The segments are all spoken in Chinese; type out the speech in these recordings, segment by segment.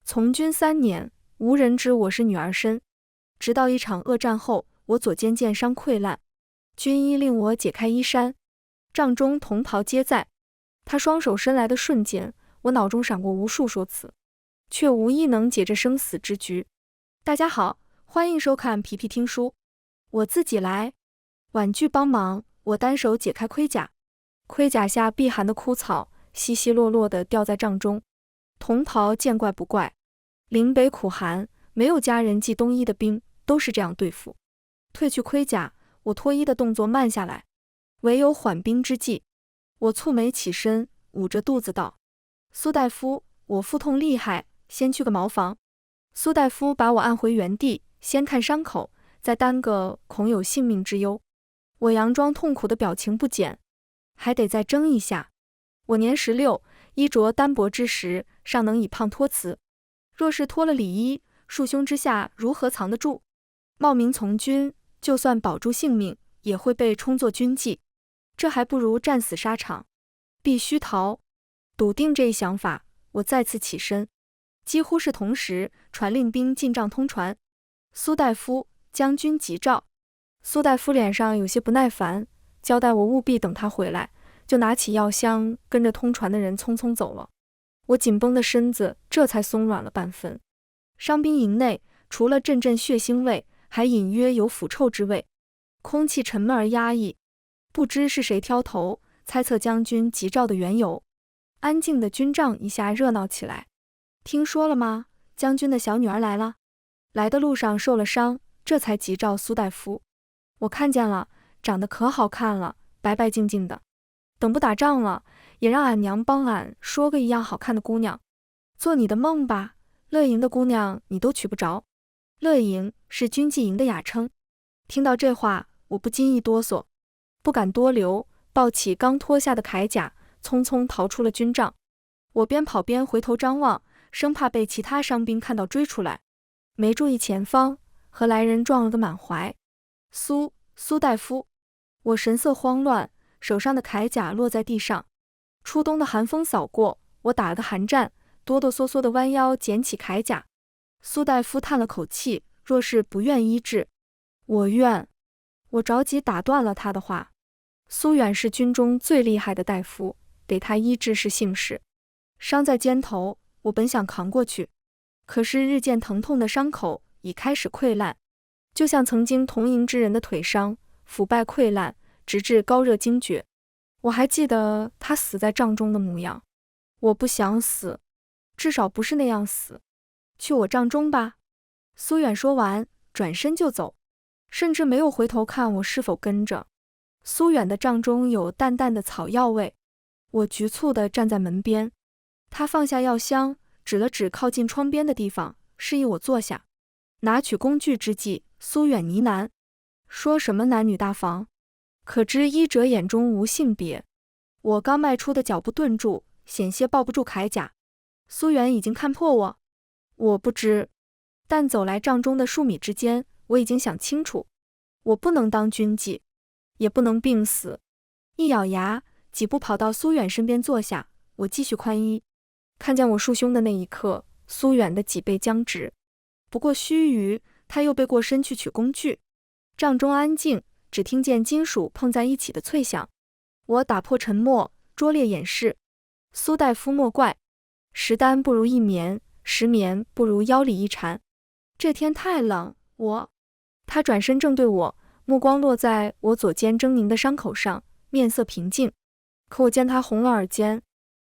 从军3年，无人知我是女儿身。直到一场恶战后，我左肩箭伤溃烂，军医令我解开衣衫，帐中同袍皆在。他双手伸来的瞬间，我脑中闪过无数说辞，却无一能解这生死之局。大家好，欢迎收看皮皮听书，我自己来。婉拒帮忙，我单手解开盔甲，盔甲下避寒的枯草稀稀落落地掉在帐中。同袍见怪不怪，岭北苦寒，没有家人寄冬衣的兵都是这样对付。褪去盔甲，我脱衣的动作慢下来，唯有缓兵之计。我蹙眉起身，捂着肚子道：苏大夫，我腹痛厉害，先去个茅房。苏大夫把我按回原地，先看伤口，再担个恐有性命之忧。我佯装痛苦的表情不减，还得再争一下。我年16，衣着单薄之时，尚能以胖托辞，若是脱了里衣，束胸之下如何藏得住？冒名从军，就算保住性命，也会被充作军纪，这还不如战死沙场。必须逃！笃定这一想法，我再次起身。几乎是同时，传令兵进帐通传：苏大夫，将军急召。苏大夫脸上有些不耐烦，交代我务必等他回来，就拿起药箱，跟着通传的人匆匆走了。我紧绷的身子这才松软了半分。伤兵营内除了阵阵血腥味，还隐约有腐臭之味，空气沉闷而压抑。不知是谁挑头，猜测将军急召的缘由。安静的军帐一下热闹起来。听说了吗？将军的小女儿来了。来的路上受了伤，这才急召苏大夫。我看见了，长得可好看了，白白净净的。等不打仗了，也让俺娘帮俺说个一样好看的姑娘。做你的梦吧，乐营的姑娘你都娶不着。乐营是军纪营的雅称。听到这话，我不禁一哆嗦，不敢多留，抱起刚脱下的铠甲，匆匆逃出了军帐。我边跑边回头张望，生怕被其他伤兵看到追出来。没注意前方，和来人撞了个满怀。苏大夫！我神色慌乱，手上的铠甲落在地上。初冬的寒风扫过，我打了个寒战，哆哆嗦嗦地弯腰捡起铠甲。苏大夫叹了口气，若是不愿医治，我愿。我着急打断了他的话。苏远是军中最厉害的大夫，给他医治是幸事。伤在肩头，我本想扛过去，可是日渐疼痛的伤口已开始溃烂，就像曾经同营之人的腿伤，腐败溃烂，直至高热惊厥。我还记得他死在帐中的模样。我不想死，至少不是那样死。去我帐中吧。苏远说完，转身就走，甚至没有回头看我是否跟着。苏远的帐中有淡淡的草药味，我局促地站在门边。他放下药箱，指了指靠近窗边的地方，示意我坐下。拿取工具之际，苏远呢喃：说什么男女大防？可知医者眼中无性别。我刚迈出的脚步顿住，险些抱不住铠甲。苏远已经看破我不知，但走来帐中的数米之间，我已经想清楚，我不能当军纪，也不能病死。一咬牙，几步跑到苏远身边坐下，我继续宽衣。看见我束胸的那一刻，苏远的脊背僵直。不过须臾，他又背过身去取工具。帐中安静，只听见金属碰在一起的脆响。我打破沉默，拙劣掩饰：苏大夫莫怪，10单不如1眠，10眠不如腰里一缠。这天太冷，他转身正对我，目光落在我左肩狰狞的伤口上，面色平静。可我见他红了耳尖，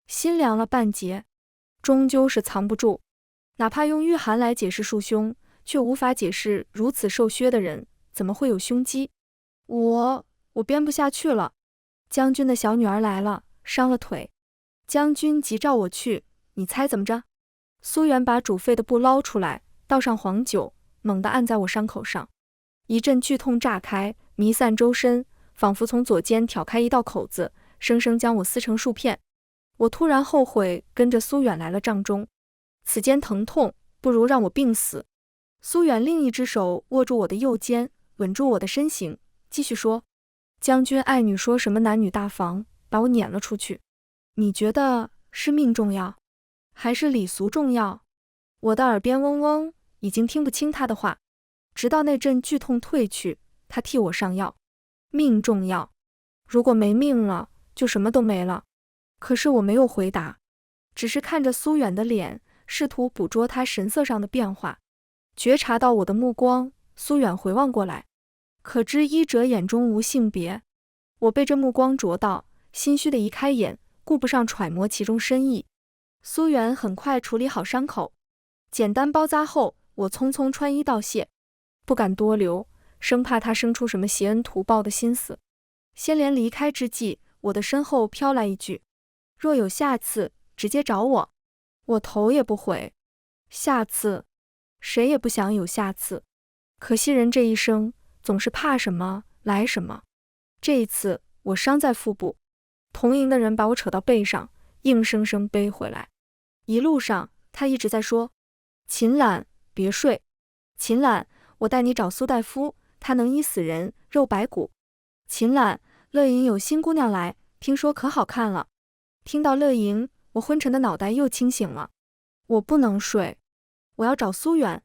心凉了半截。终究是藏不住，哪怕用御寒来解释束胸，却无法解释如此瘦削的人怎么会有胸肌。我编不下去了。将军的小女儿来了，伤了腿。将军急召我去，你猜怎么着？苏远把煮沸的布捞出来，倒上黄酒，猛地按在我伤口上。一阵剧痛炸开，弥散周身，仿佛从左肩挑开一道口子，生生将我撕成数片。我突然后悔跟着苏远来了帐中，此间疼痛，不如让我病死。苏远另一只手握住我的右肩，稳住我的身形，继续说：将军爱女说什么男女大防，把我撵了出去。你觉得是命重要，还是礼俗重要？我的耳边嗡嗡，已经听不清他的话。直到那阵剧痛退去，他替我上药。命重要，如果没命了，就什么都没了。可是我没有回答，只是看着苏远的脸，试图捕捉他神色上的变化。觉察到我的目光，苏远回望过来，可知医者眼中无性别。我被这目光灼到，心虚的移开眼，顾不上揣摩其中深意。苏远很快处理好伤口，简单包扎后，我匆匆穿衣道谢，不敢多留，生怕他生出什么挟恩图报的心思。先连离开之际，我的身后飘来一句：若有下次，直接找我。我头也不回。下次？谁也不想有下次，可惜人这一生总是怕什么来什么。这一次我伤在腹部，同营的人把我扯到背上，硬生生背回来。一路上他一直在说：秦岚，别睡。秦岚，我带你找苏大夫，他能医死人，肉白骨。秦岚，乐莹有新姑娘来，听说可好看了。听到乐莹，我昏沉的脑袋又清醒了。我不能睡，我要找苏远。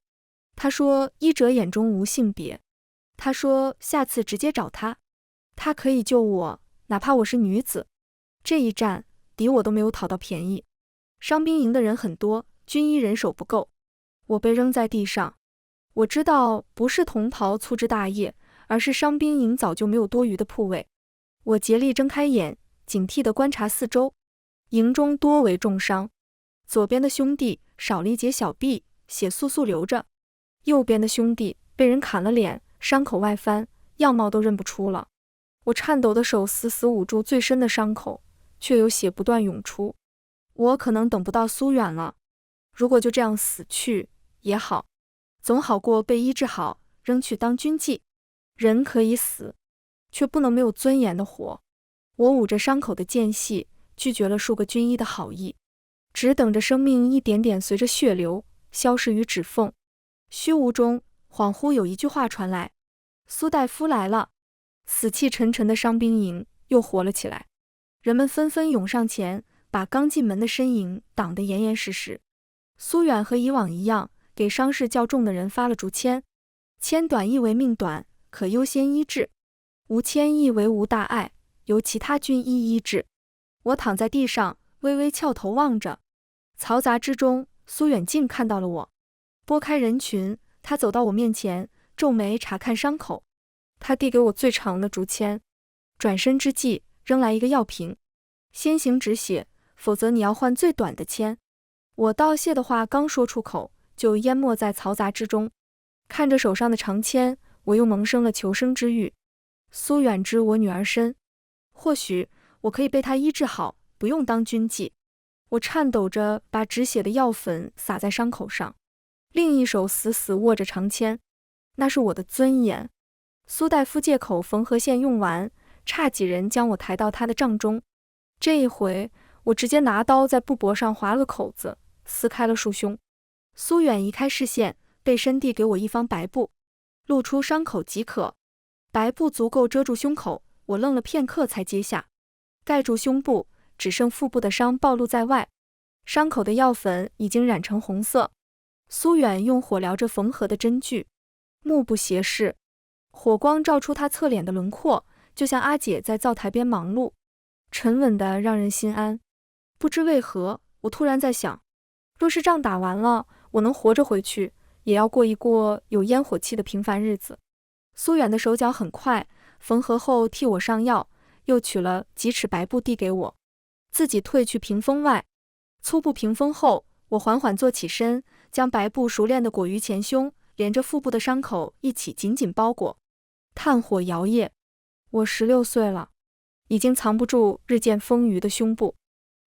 他说医者眼中无性别，他说下次直接找他，他可以救我，哪怕我是女子。这一战敌我都没有讨到便宜。伤兵营的人很多，军医人手不够，我被扔在地上。我知道不是同袍粗枝大叶，而是伤兵营早就没有多余的铺位。我竭力睁开眼，警惕地观察四周。营中多为重伤，左边的兄弟少了一截小臂，血簌簌流着；右边的兄弟被人砍了脸，伤口外翻，样貌都认不出了。我颤抖的手死死捂住最深的伤口，却有血不断涌出。我可能等不到苏远了，如果就这样死去也好，总好过被医治好扔去当军妓。人可以死，却不能没有尊严的活。我捂着伤口的间隙，拒绝了数个军医的好意，只等着生命一点点随着血流消失于指缝。虚无中，恍惚有一句话传来：苏大夫来了。死气沉沉的伤兵营又活了起来，人们纷纷涌上前，把刚进门的身影挡得严严实实。苏远和以往一样，给伤势较重的人发了竹签，签短意为命短，可优先医治；无签意为无大碍，由其他军医医治。我躺在地上，微微翘头望着。嘈杂之中，苏远竟看到了我，拨开人群，他走到我面前，皱眉查看伤口。他递给我最长的竹签，转身之际，扔来一个药瓶：先行止血，否则你要换最短的签。我道谢的话刚说出口，就淹没在嘈杂之中。看着手上的长签，我又萌生了求生之欲。苏远知我女儿身，或许我可以被她医治好，不用当军妓。我颤抖着把止血的药粉撒在伤口上，另一手死死握着长签，那是我的尊严。苏大夫借口缝合线用完，差几人将我抬到他的帐中。这一回，我直接拿刀在布帛上划了个口子，撕开了束胸。苏远移开视线，背身递给我一方白布，露出伤口即可。白布足够遮住胸口，我愣了片刻才接下，盖住胸部，只剩腹部的伤暴露在外。伤口的药粉已经染成红色。苏远用火燎着缝合的针具，目不斜视，火光照出他侧脸的轮廓，就像阿姐在灶台边忙碌，沉稳的让人心安。不知为何，我突然在想，若是仗打完了，我能活着回去，也要过一过有烟火气的平凡日子。苏远的手脚很快，缝合后替我上药，又取了几尺白布递给我，自己退去屏风外。粗布屏风后，我缓缓坐起身，将白布熟练地裹于前胸，连着腹部的伤口一起紧紧包裹。炭火摇曳，我16岁了，已经藏不住日渐丰腴的胸部。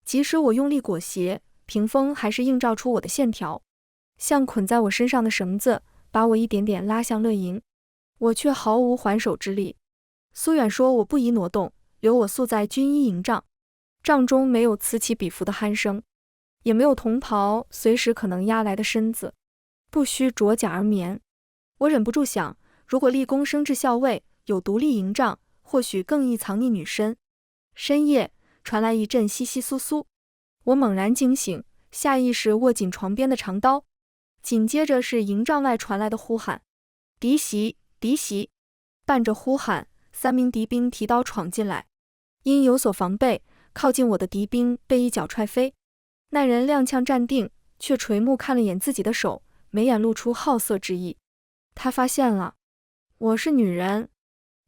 即使我用力裹挟，屏风还是映照出我的线条，像捆在我身上的绳子，把我一点点拉向乐营。我却毫无还手之力。苏远说我不宜挪动，留我宿在军医营帐。帐中没有此起彼伏的鼾声，也没有同袍随时可能压来的身子，不需着甲而眠。我忍不住想，如果立功升至校尉，有独立营帐，或许更易藏匿女身。深夜传来一阵窸窸窣窣，我猛然惊醒，下意识握紧床边的长刀。紧接着是营帐外传来的呼喊：敌袭！敌袭！伴着呼喊，3名敌兵提刀闯进来，因有所防备，靠近我的敌兵被一脚踹飞。那人踉跄站定，却垂目看了眼自己的手，眉眼露出好色之意。他发现了，我是女人。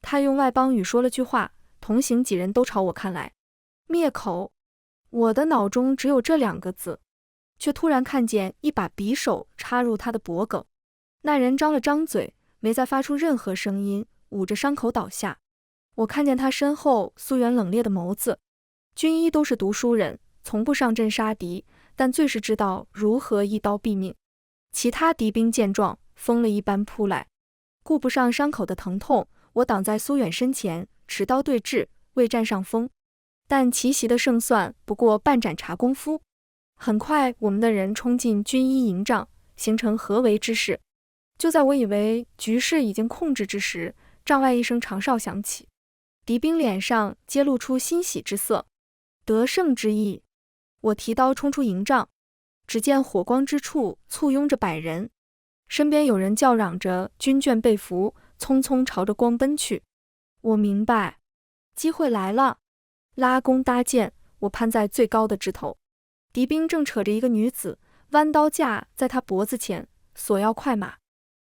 他用外邦语说了句话，同行几人都朝我看来。灭口！我的脑中只有这2个字，却突然看见一把匕首插入他的脖颈。那人张了张嘴，没再发出任何声音，捂着伤口倒下。我看见他身后肃远冷冽的眸子。军医都是读书人，从不上阵杀敌，但最是知道如何一刀毙命。其他敌兵见状，疯了一般扑来，顾不上伤口的疼痛，我挡在苏远身前，持刀对峙，未占上风。但奇袭的胜算不过半盏茶功夫。很快，我们的人冲进军医营帐，形成合围之势。就在我以为局势已经控制之时，帐外一声长哨响起，敌兵脸上皆露出欣喜之色，得胜之意。我提刀冲出营帐，只见火光之处簇拥着100人，身边有人叫嚷着军眷被俘，匆匆朝着光奔去。我明白，机会来了。拉弓搭箭，我攀在最高的枝头，敌兵正扯着一个女子，弯刀架在她脖子前，索要快马。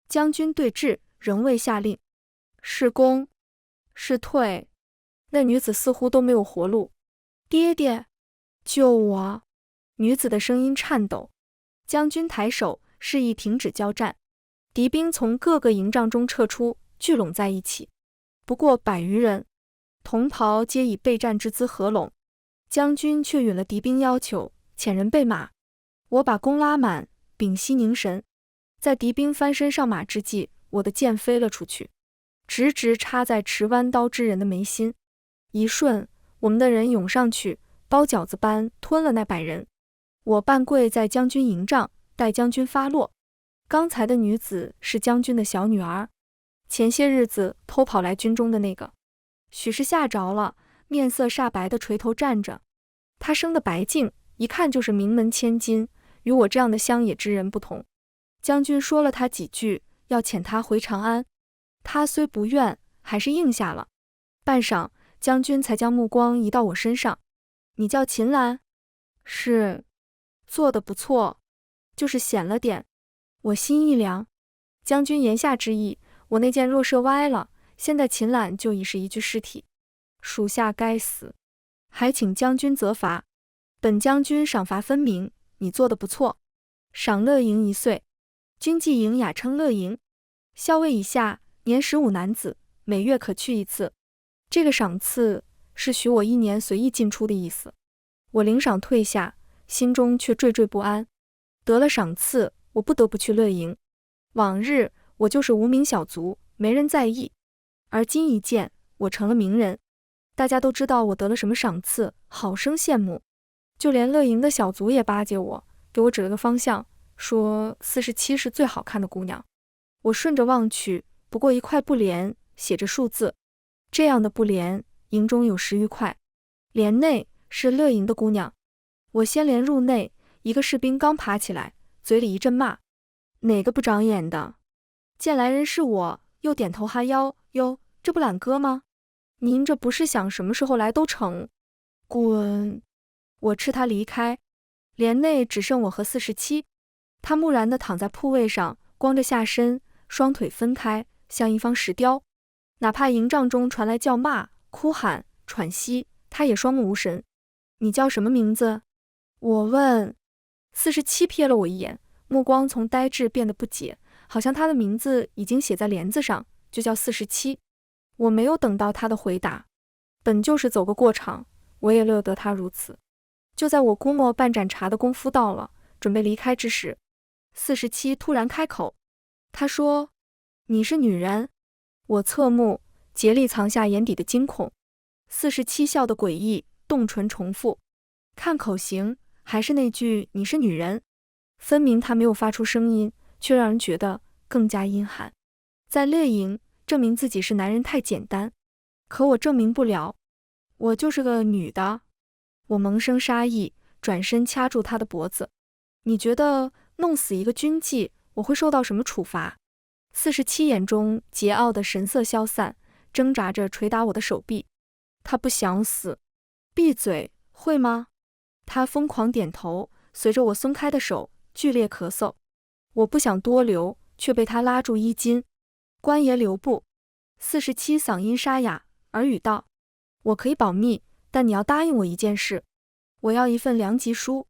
将军对峙，仍未下令，是攻是退，那女子似乎都没有活路。爹爹，救我！女子的声音颤抖。将军抬手示意停止交战，敌兵从各个营帐中撤出，聚拢在一起，不过100余人，同袍皆以备战之姿合拢。将军却允了敌兵要求，遣人备马。我把弓拉满，屏息凝神，在敌兵翻身上马之际，我的箭飞了出去，直直插在持弯刀之人的眉心。一瞬，我们的人涌上去，包饺子般吞了那100人。我半跪在将军营帐，待将军发落。刚才的女子是将军的小女儿，前些日子偷跑来军中的那个。许是吓着了，面色煞白的垂头站着。她生得白净，一看就是名门千金，与我这样的乡野之人不同。将军说了她几句，要遣她回长安。她虽不愿，还是应下了。半晌，将军才将目光移到我身上。你叫秦岚？是。做得不错，就是显了点。我心一凉。将军言下之意，我那箭若射歪了，现在秦岚就已是一具尸体。属下该死，还请将军责罚。本将军赏罚分明，你做得不错，赏乐营1岁。军纪营雅称乐营，校尉以下年15男子，每月可去1次。这个赏赐是许我1年随意进出的意思。我领赏退下，心中却惴惴不安。得了赏赐，我不得不去乐营。往日我就是无名小卒，没人在意，而今一见，我成了名人，大家都知道我得了什么赏赐，好生羡慕。就连乐营的小卒也巴结我，给我指了个方向，说47是最好看的姑娘。我顺着望去，不过一块布帘，写着数字。这样的布帘，营中有10余块。帘内是乐营的姑娘。我先连入内，一个士兵刚爬起来，嘴里一阵骂：哪个不长眼的？见来人是我，又点头哈腰：哟，这不懒哥吗？您这不是想什么时候来都成？滚！我斥他离开。帘内只剩我和47，他木然地躺在铺位上，光着下身，双腿分开，像一方石雕。哪怕营帐中传来叫骂、哭喊、喘息，他也双目无神。你叫什么名字？我问。47瞥了我一眼，目光从呆滞变得不解，好像他的名字已经写在帘子上，就叫47。我没有等到他的回答，本就是走个过场，我也乐得他如此。就在我估摸半盏茶的功夫到了，准备离开之时，47突然开口，他说：你是女人。我侧目，竭力藏下眼底的惊恐。47笑得诡异，动唇重复，看口型，还是那句你是女人。分明他没有发出声音，却让人觉得更加阴寒。在猎营证明自己是男人太简单，可我证明不了，我就是个女的。我萌生杀意，转身掐住他的脖子。你觉得弄死一个军妓，我会受到什么处罚？47眼中桀骜的神色消散，挣扎着捶打我的手臂。他不想死。闭嘴，会吗？他疯狂点头，随着我松开的手，剧烈咳嗽。我不想多留，却被他拉住衣襟。官爷留步。47嗓音沙哑，耳语道：我可以保密，但你要答应我一件事。我要一份粮籍书，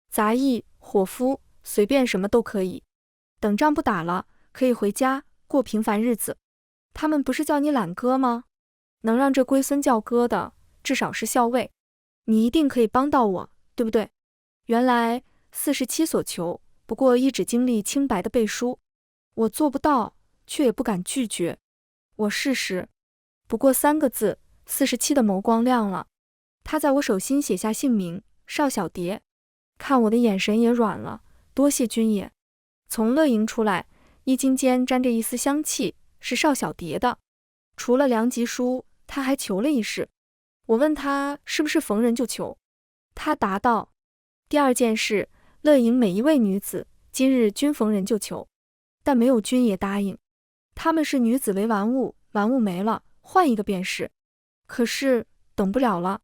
杂役、伙夫，随便什么都可以。等仗不打了，可以回家过平凡日子。他们不是叫你懒哥吗？能让这龟孙叫哥的，至少是校尉。你一定可以帮到我，对不对？原来47所求，不过一纸经历清白的背书。我做不到，却也不敢拒绝。我试试。不过3个字，47的眸光亮了。他在我手心写下姓名，邵小蝶。看我的眼神也软了，多谢君爷。从乐营出来，衣襟间沾着一丝香气，是邵小蝶的。除了粮籍书，他还求了一事。我问他是不是逢人就求，他答道：第2件事，乐营每一位女子，今日均逢人就求，但没有君爷答应。他们是女子为玩物，玩物没了，换一个便是。可是等不了了。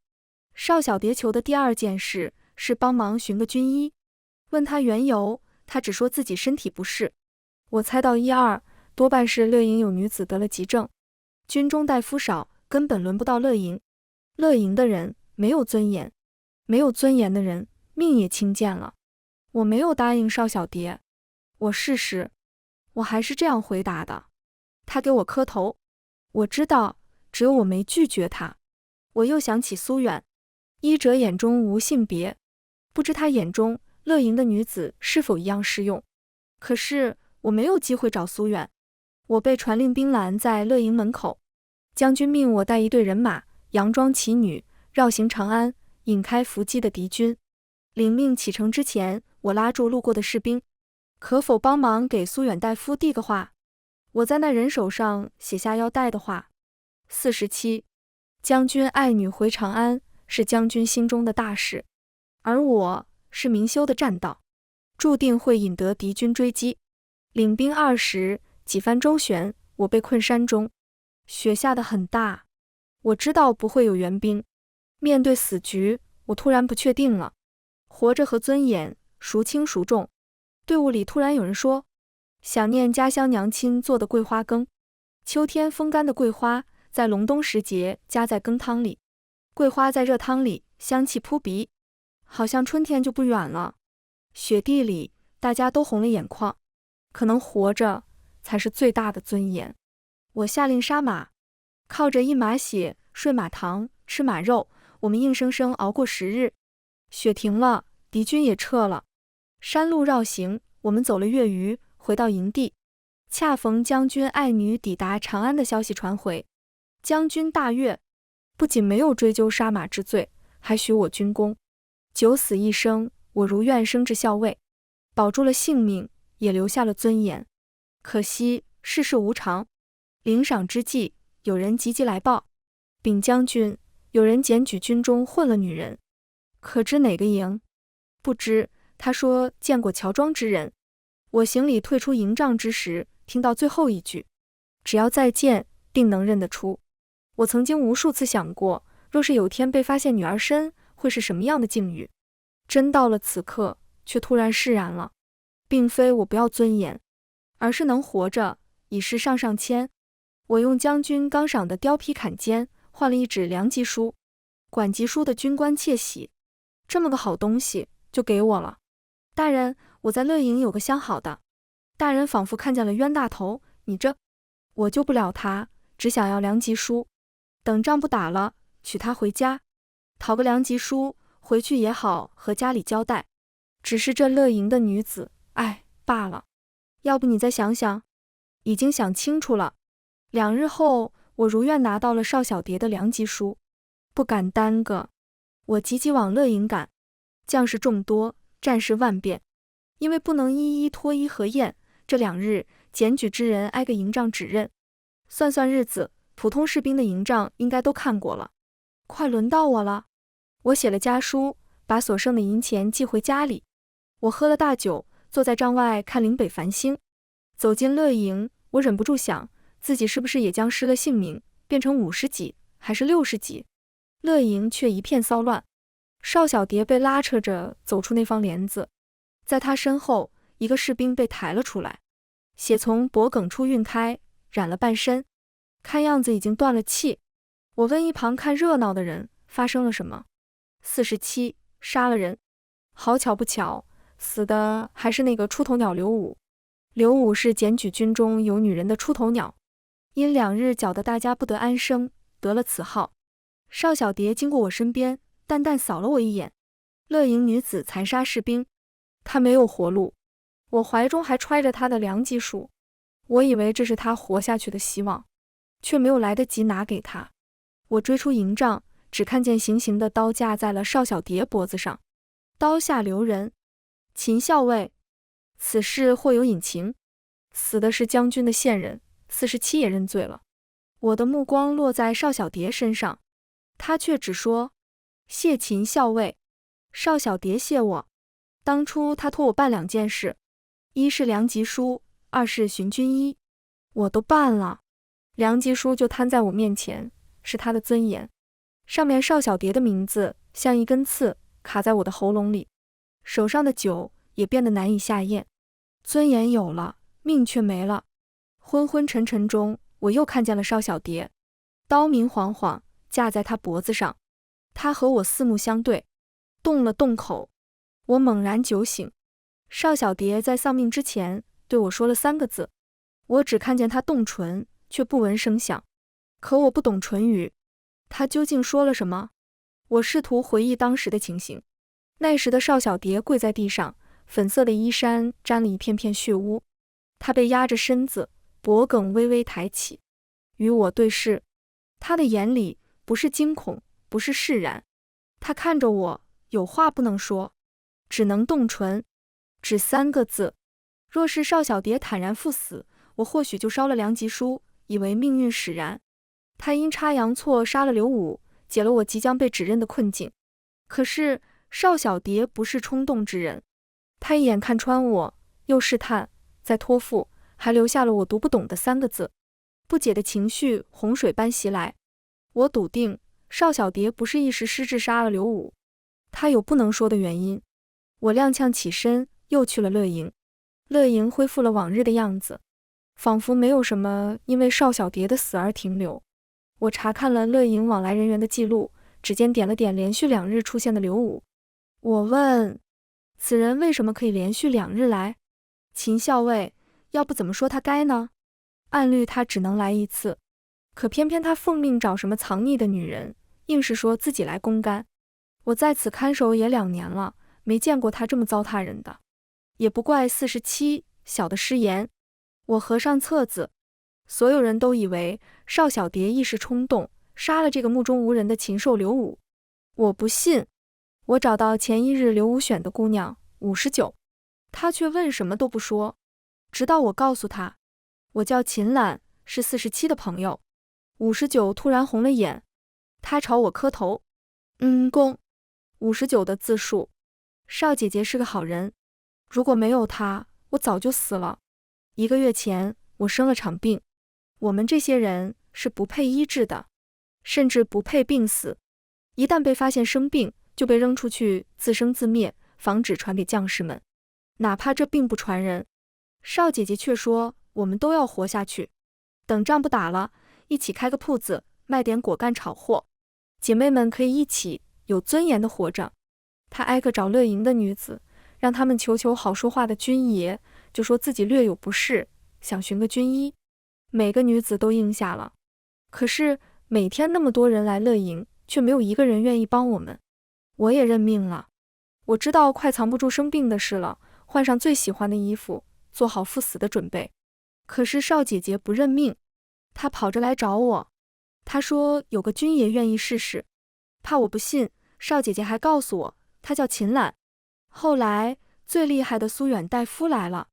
邵小蝶求的第2件事是帮忙寻个军医，问他缘由，他只说自己身体不适。我猜到1、2，多半是乐营有女子得了急症，军中大夫少，根本轮不到乐营。乐营的人没有尊严，没有尊严的人命也轻贱了。我没有答应邵小蝶，我试试。我还是这样回答的。他给我磕头。我知道，只有我没拒绝他。我又想起苏远，医者眼中无性别，不知他眼中乐营的女子是否一样适用。可是我没有机会找苏远，我被传令兵拦在乐营门口。将军命我带一队人马，佯装骑女，绕行长安，引开伏击的敌军。领命启程之前，我拉住路过的士兵，可否帮忙给苏远大夫递个话？我在那人手上写下要带的话。47，将军爱女回长安，是将军心中的大事，而我是明修的栈道，注定会引得敌军追击。领兵20，几番周旋，我被困山中，雪下得很大。我知道不会有援兵，面对死局，我突然不确定了。活着和尊严孰轻孰重？队伍里突然有人说，想念家乡娘亲做的桂花羹。秋天风干的桂花，在隆冬时节加在羹汤里，桂花在热汤里香气扑鼻，好像春天就不远了。雪地里大家都红了眼眶，可能活着才是最大的尊严。我下令杀马，靠着一马血睡马堂，吃马肉，我们硬生生熬过10日。雪停了，敌军也撤了，山路绕行，我们走了月余，回到营地。恰逢将军爱女抵达长安的消息传回，将军大悦，不仅没有追究杀马之罪，还许我军功。九死一生，我如愿升至校尉，保住了性命，也留下了尊严。可惜世事无常，领赏之际，有人急急来报，禀将军，有人检举军中混了女人，可知哪个营？不知，他说见过乔装之人。我行礼退出营帐之时，听到最后一句，只要再见，定能认得出。我曾经无数次想过，若是有天被发现女儿身，会是什么样的境遇？真到了此刻，却突然释然了。并非我不要尊严，而是能活着，已是上上签。我用将军刚赏的貂皮坎肩，换了一纸粮籍书。管籍书的军官窃喜，这么个好东西，就给我了。大人，我在乐营有个相好的。大人仿佛看见了冤大头，你这……我救不了他，只想要粮籍书。等仗不打了，娶她回家，讨个粮籍书，回去也好和家里交代。只是这乐营的女子，哎，罢了。要不你再想想？已经想清楚了。2日后，我如愿拿到了邵小蝶的粮籍书，不敢耽搁，我急急往乐营赶。将士众多，战事万变，因为不能一一脱衣核验，这2日检举之人挨个营帐指认。算算日子，普通士兵的营帐应该都看过了，快轮到我了。我写了家书，把所剩的银钱寄回家里。我喝了大酒，坐在帐外看岭北繁星。走进乐营，我忍不住想，自己是不是也将失了性命，变成50级还是60级？乐营却一片骚乱。邵小蝶被拉扯着走出那方帘子，在他身后，一个士兵被抬了出来，血从脖颈处晕开，染了半身，看样子已经断了气。我问一旁看热闹的人，发生了什么？47杀了人，好巧不巧，死的还是那个出头鸟刘武。刘武是检举军中有女人的出头鸟，因2日搅得大家不得安生，得了此号。邵小蝶经过我身边，淡淡扫了我一眼。乐营女子残杀士兵，她没有活路。我怀中还揣着她的良吉书，我以为这是她活下去的希望，却没有来得及拿给她。我追出营帐，只看见行刑的刀架在了邵小蝶脖子上，刀下留人。秦校尉，此事或有隐情，死的是将军的线人，47也认罪了。我的目光落在邵小蝶身上，他却只说谢秦校尉。邵小蝶谢我。当初他托我办2件事，一是良吉书，2是寻军医，我都办了。良吉书就摊在我面前，是他的尊严，上面邵小蝶的名字像一根刺卡在我的喉咙里，手上的酒也变得难以下咽。尊严有了，命却没了。昏昏沉沉中，我又看见了邵小蝶，刀明晃晃架在他脖子上，他和我四目相对，动了动口。我猛然酒醒。邵小蝶在丧命之前对我说了3个字，我只看见他动唇，却不闻声响。可我不懂唇语，他究竟说了什么？我试图回忆当时的情形。那时的邵小蝶跪在地上，粉色的衣衫沾了一片片血污，她被压着身子，脖颈微微抬起，与我对视。她的眼里不是惊恐，不是释然，她看着我，有话不能说，只能动唇，只3个字。若是邵小蝶坦然赴死，我或许就烧了良吉书，以为命运使然。他阴差阳错杀了刘武，解了我即将被指认的困境。可是邵小蝶不是冲动之人，他一眼看穿我，又试探，再托付，还留下了我读不懂的3个字。不解的情绪洪水般袭来。我笃定邵小蝶不是一时失智杀了刘武，他有不能说的原因。我踉跄起身，又去了乐营。乐营恢复了往日的样子，仿佛没有什么因为邵小蝶的死而停留。我查看了乐营往来人员的记录，指尖点了点连续2日出现的刘武。我问，此人为什么可以连续2日来？秦校尉，要不怎么说他该呢？按律他只能来1次，可偏偏他奉命找什么藏匿的女人，硬是说自己来公干。我在此看守也2年了，没见过他这么糟蹋人的。也不怪47小的失言。我合上册子，所有人都以为邵小蝶一时冲动，杀了这个目中无人的禽兽刘武。我不信。我找到前1日刘武选的姑娘59，她却问什么都不说，直到我告诉她我叫秦岚，是47的朋友。59突然红了眼，她朝我磕头。公。59的自述，邵姐姐是个好人，如果没有她，我早就死了。1个月前，我生了场病，我们这些人是不配医治的，甚至不配病死。一旦被发现生病，就被扔出去自生自灭，防止传给将士们，哪怕这病不传人。邵姐姐却说我们都要活下去，等仗不打了，一起开个铺子，卖点果干炒货，姐妹们可以一起有尊严的活着。她挨个找乐营的女子，让他们求求好说话的军爷，就说自己略有不适，想寻个军医。每个女子都应下了，可是每天那么多人来乐营，却没有1个人愿意帮我们。我也认命了，我知道快藏不住生病的事了，换上最喜欢的衣服，做好赴死的准备。可是邵姐姐不认命，她跑着来找我，她说有个军爷愿意试试。怕我不信，邵姐姐还告诉我她叫秦岚。后来最厉害的苏远大夫来了，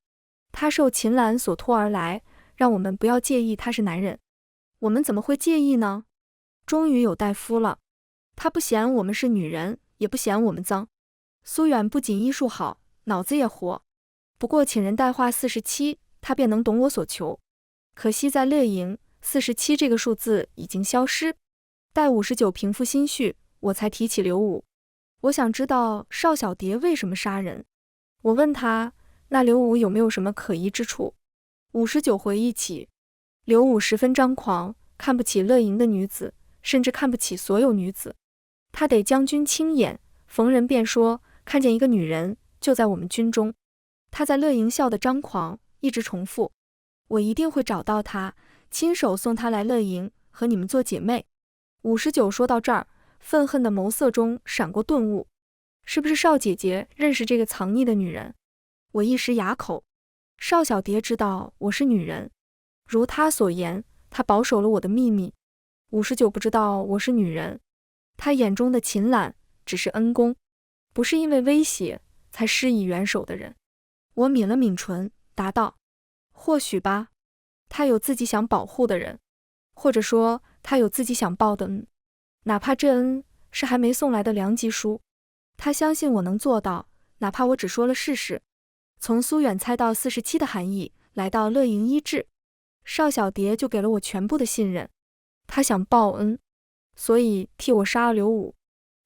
他受秦岚所托而来，让我们不要介意他是男人。我们怎么会介意呢？终于有大夫了，他不嫌我们是女人，也不嫌我们脏。苏远不仅医术好，脑子也活。不过请人代画47，他便能懂我所求。可惜在乐营，47这个数字已经消失。待59平复心绪，我才提起刘武。我想知道邵小蝶为什么杀人。我问他，那刘武有没有什么可疑之处？59回忆起，刘武十分张狂，看不起乐营的女子，甚至看不起所有女子。他得将军亲眼，逢人便说看见一个女人就在我们军中。他在乐营笑得张狂，一直重复，我一定会找到她，亲手送她来乐营，和你们做姐妹。59说到这儿，愤恨的眸色中闪过顿悟，是不是邵姐姐认识这个藏匿的女人？我一时哑口。邵小蝶知道我是女人，如她所言，她保守了我的秘密。59不知道我是女人，他眼中的秦岚只是恩公，不是因为威胁才施以援手的人。我抿了抿唇，答道：或许吧，他有自己想保护的人，或者说他有自己想报的恩，哪怕这恩是还没送来的良吉书。他相信我能做到，哪怕我只说了试试。从苏远猜到47的含义，来到乐营医治，邵小蝶就给了我全部的信任。他想报恩，所以替我杀了刘武，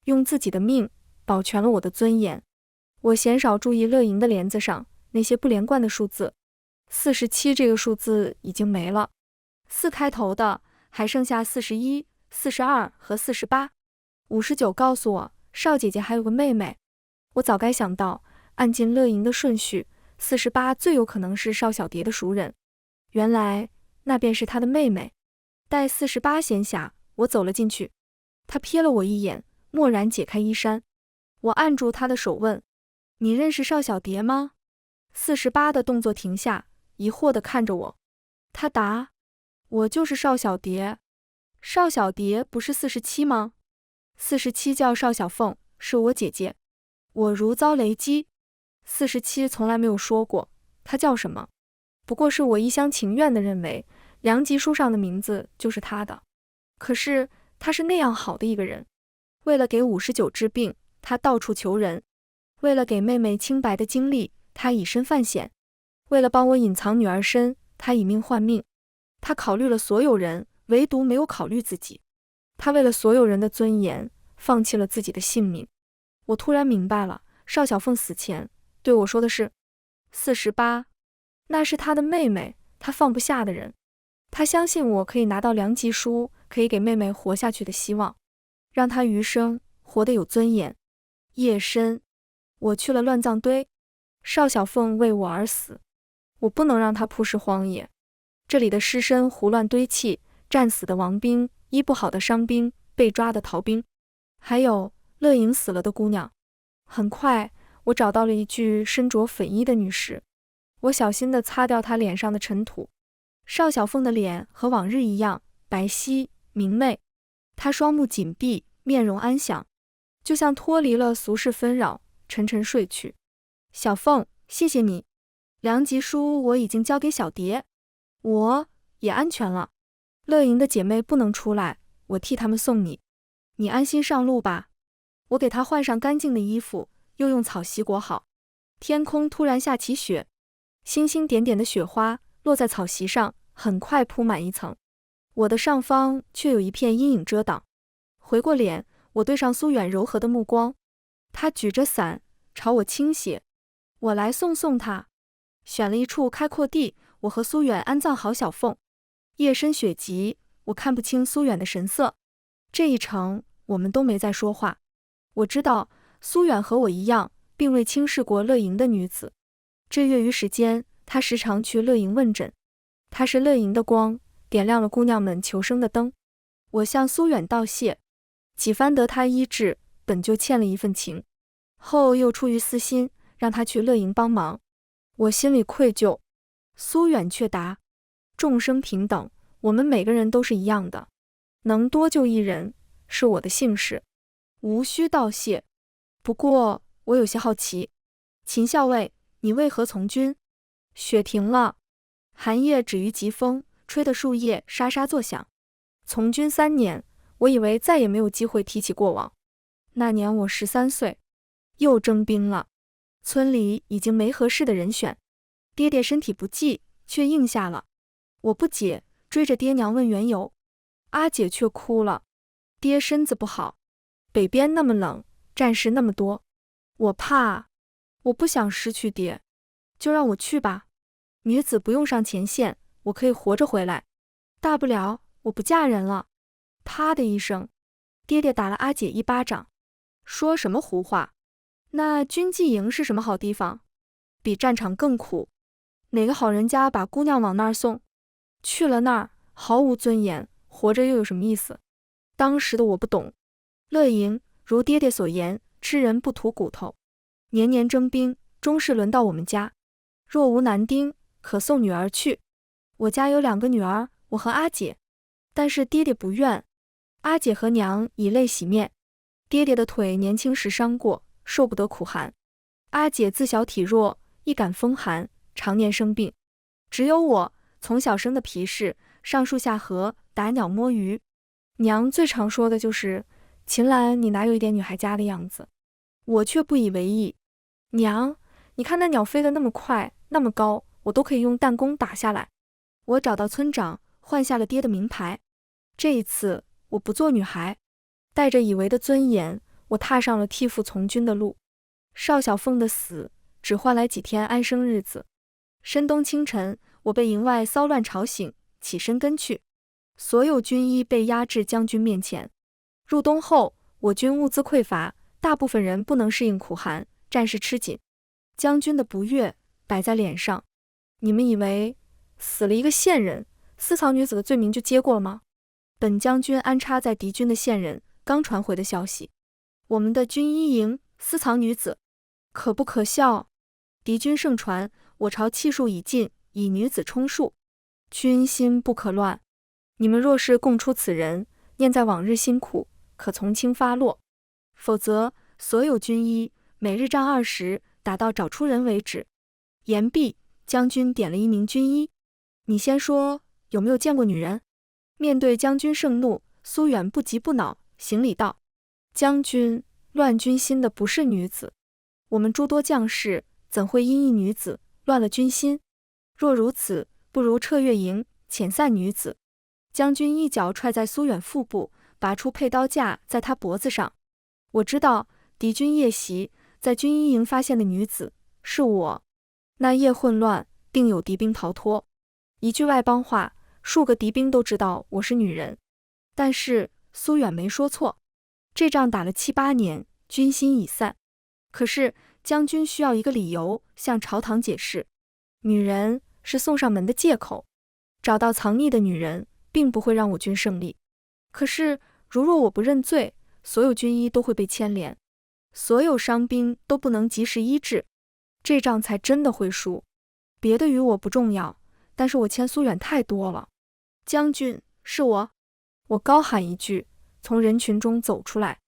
用自己的命保全了我的尊严。我鲜少注意乐营的帘子上那些不连贯的数字，47这个数字已经没了，4开头的还剩下41、42和48。59告诉我，邵姐姐还有个妹妹。我早该想到，按进乐营的顺序，48最有可能是邵小蝶的熟人，原来那便是她的妹妹。待48闲暇，我走了进去，她瞥了我一眼，蓦然解开衣衫。我按住她的手问：你认识邵小蝶吗？48的动作停下，疑惑地看着我。他答：我就是邵小蝶。邵小蝶不是47吗？47叫邵小凤，是我姐姐。我如遭雷击，47从来没有说过她叫什么，不过是我一厢情愿地认为良吉书上的名字就是她的。可是她是那样好的一个人，为了给59治病，她到处求人；为了给妹妹清白的经历，她以身犯险；为了帮我隐藏女儿身，她以命换命。她考虑了所有人，唯独没有考虑自己。她为了所有人的尊严，放弃了自己的性命。我突然明白了，邵小凤死前对我说的是48，那是她的妹妹，她放不下的人。她相信我可以拿到良吉书，可以给妹妹活下去的希望，让她余生活得有尊严。夜深，我去了乱葬堆，邵小凤为我而死，我不能让她曝尸荒野。这里的尸身胡乱堆砌，战死的亡兵，医不好的伤兵，被抓的逃兵，还有乐营死了的姑娘。很快，我找到了一具身着粉衣的女尸，我小心地擦掉她脸上的尘土。邵小凤的脸和往日一样白皙明媚，她双目紧闭，面容安详，就像脱离了俗世纷扰，沉沉睡去。小凤，谢谢你，良吉书我已经交给小蝶，我也安全了。乐营的姐妹不能出来，我替她们送你，你安心上路吧。我给她换上干净的衣服，又用草席裹好。天空突然下起雪，星星点点的雪花落在草席上，很快铺满一层，我的上方却有一片阴影遮挡。回过脸，我对上苏远柔和的目光，他举着伞朝我倾斜，我来送他。选了一处开阔地，我和苏远安葬好小凤。夜深雪急，我看不清苏远的神色。这一程我们都没再说话。我知道苏远和我一样，并未轻视过乐营的女子。这月余时间，他时常去乐营问诊，他是乐营的光，点亮了姑娘们求生的灯。我向苏远道谢，几番得他医治，本就欠了一份情，后又出于私心，让他去乐营帮忙。我心里愧疚。苏远却答：众生平等，我们每个人都是一样的，能多救一人是我的幸事，无需道谢。不过我有些好奇，秦校尉，你为何从军？雪停了，寒夜止于疾风，吹得树叶沙沙作响。从军3年，我以为再也没有机会提起过往。那年我13岁，又征兵了，村里已经没合适的人选，爹爹身体不济，却应下了。我不解，追着爹娘问缘由。阿姐却哭了。爹身子不好，北边那么冷，战事那么多，我怕，我不想失去爹，就让我去吧。女子不用上前线，我可以活着回来，大不了我不嫁人了。啪的一声，爹爹打了阿姐一巴掌，说什么胡话？那军纪营是什么好地方？比战场更苦，哪个好人家把姑娘往那儿送？去了那儿毫无尊严，活着又有什么意思？当时的我不懂。乐营如爹爹所言，吃人不吐骨头，年年征兵，终是轮到我们家。若无男丁，可送女儿去。我家有2个女儿，我和阿姐，但是爹爹不愿。阿姐和娘以泪洗面。爹爹的腿年轻时伤过，受不得苦寒。阿姐自小体弱，易感风寒，常年生病。只有我从小生的皮实，上树下河，打鸟摸鱼。娘最常说的就是秦岚，你哪有一点女孩家的样子？我却不以为意。娘，你看那鸟飞得那么快，那么高，我都可以用弹弓打下来。我找到村长，换下了爹的名牌。这一次我不做女孩，带着以为的尊严，我踏上了替父从军的路。邵小凤的死只换来几天安生日子。深冬清晨，我被营外骚乱吵醒，起身跟去。所有军医被押至将军面前。入冬后，我军物资匮乏，大部分人不能适应苦寒，战事吃紧。将军的不悦摆在脸上。你们以为死了一个县人，私藏女子的罪名就接过了吗？本将军安插在敌军的线人刚传回的消息，我们的军医营私藏女子，可不可笑？敌军盛传，我朝气数已尽，以女子充数，军心不可乱。你们若是供出此人，念在往日辛苦，可从轻发落；否则，所有军医每日仗20，打到找出人为止。言毕，将军点了一名军医。你先说，有没有见过女人？面对将军盛怒，苏远不急不恼，行礼道：将军，乱军心的不是女子，我们诸多将士怎会因一女子乱了军心？若如此，不如撤越营，遣散女子。将军一脚踹在苏远腹部，拔出佩刀架在他脖子上。我知道敌军夜袭，在军医营发现的女子是我。那夜混乱，定有敌兵逃脱。一句外邦话，数个敌兵都知道我是女人。但是苏远没说错，这仗打了7、8年，军心已散。可是将军需要一个理由向朝堂解释，女人是送上门的借口。找到藏匿的女人，并不会让我军胜利。可是如若我不认罪，所有军医都会被牵连，所有伤兵都不能及时医治，这仗才真的会输。别的与我不重要，但是我欠苏远太多了。将军，是我。我高喊一句，从人群中走出来。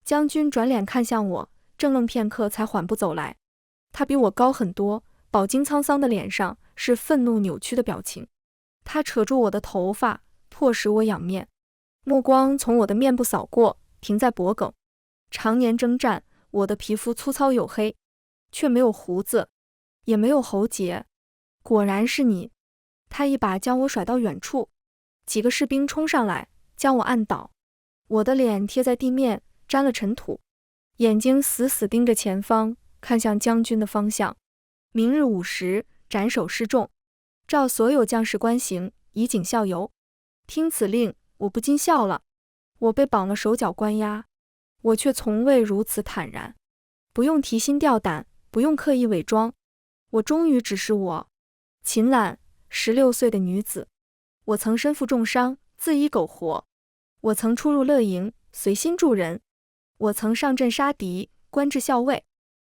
将军转脸看向我，怔愣片刻才缓步走来。他比我高很多，饱经沧桑的脸上是愤怒扭曲的表情。他扯住我的头发，迫使我仰面，目光从我的面部扫过，停在脖颈。常年征战，我的皮肤粗糙黝黑，却没有胡子，也没有喉结。果然是你。他一把将我甩到远处，几个士兵冲上来，将我按倒。我的脸贴在地面，沾了尘土，眼睛死死盯着前方，看向将军的方向。明日午时，斩首示众，照所有将士官刑，以儆效尤。听此令，我不禁笑了。我被绑了手脚关押，我却从未如此坦然。不用提心吊胆，不用刻意伪装，我终于只是我。秦岚，16岁的女子。我曾身负重伤，自医苟活。我曾出入乐营，随心助人。我曾上阵杀敌，官至校尉。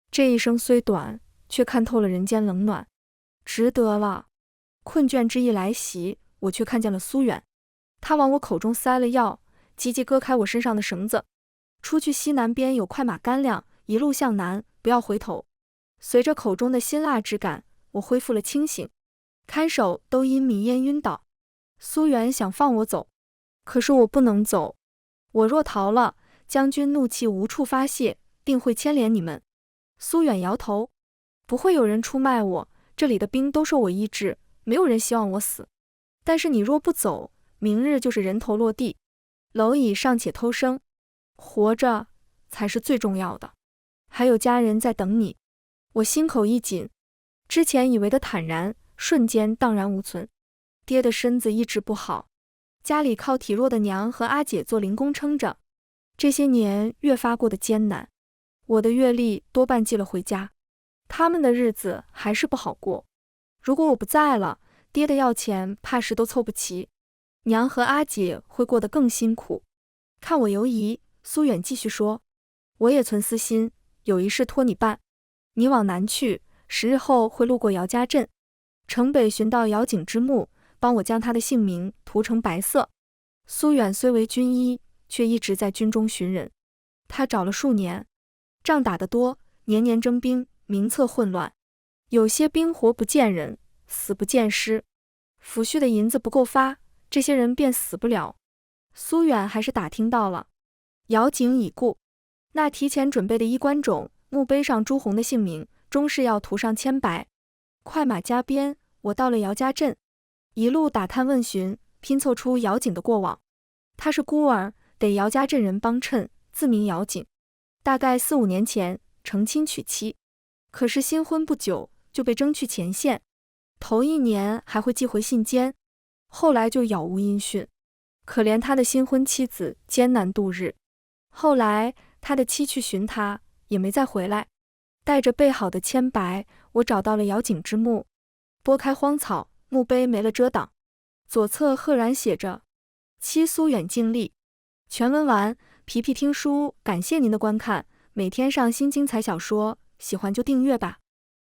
这一生虽短，却看透了人间冷暖，值得了。困倦之意来袭，我却看见了苏远。他往我口中塞了药，急急割开我身上的绳子。出去西南边有快马干粮，一路向南，不要回头。随着口中的辛辣之感，我恢复了清醒。看守都因迷烟晕倒。苏远想放我走，可是我不能走。我若逃了，将军怒气无处发泄，定会牵连你们。苏远摇头，不会有人出卖我，这里的兵都受我医治，没有人希望我死。但是你若不走，明日就是人头落地。蝼蚁尚且偷生，活着才是最重要的。还有家人在等你。我心口一紧，之前以为的坦然，瞬间荡然无存。爹的身子一直不好，家里靠体弱的娘和阿姐做零工撑着。这些年越发过得艰难，我的月例多半寄了回家，他们的日子还是不好过。如果我不在了，爹的药钱怕是都凑不齐，娘和阿姐会过得更辛苦。看我犹疑，苏远继续说，我也存私心，有一事托你办。你往南去，10日后会路过姚家镇，城北寻到姚景之墓，帮我将他的姓名涂成白色。苏远虽为军医，却一直在军中寻人，他找了数年，仗打得多，年年征兵，名册混乱，有些兵活不见人，死不见尸，抚恤的银子不够发，这些人便死不了。苏远还是打听到了，姚景已故，那提前准备的衣冠冢，墓碑上朱红的姓名，终是要涂上铅白。快马加鞭，我到了姚家镇，一路打探问询，拼凑出姚景的过往。他是孤儿，得姚家镇人帮衬，自名姚景。大概4、5年前成亲娶妻，可是新婚不久就被征去前线，头1年还会寄回信笺，后来就杳无音讯。可怜他的新婚妻子艰难度日，后来他的妻去寻他，也没再回来。带着备好的铅白，我找到了姚景之墓，拨开荒草，墓碑没了遮挡，左侧赫然写着妻苏远尽力。全文完，皮皮听书，感谢您的观看，每天上新精彩小说，喜欢就订阅吧。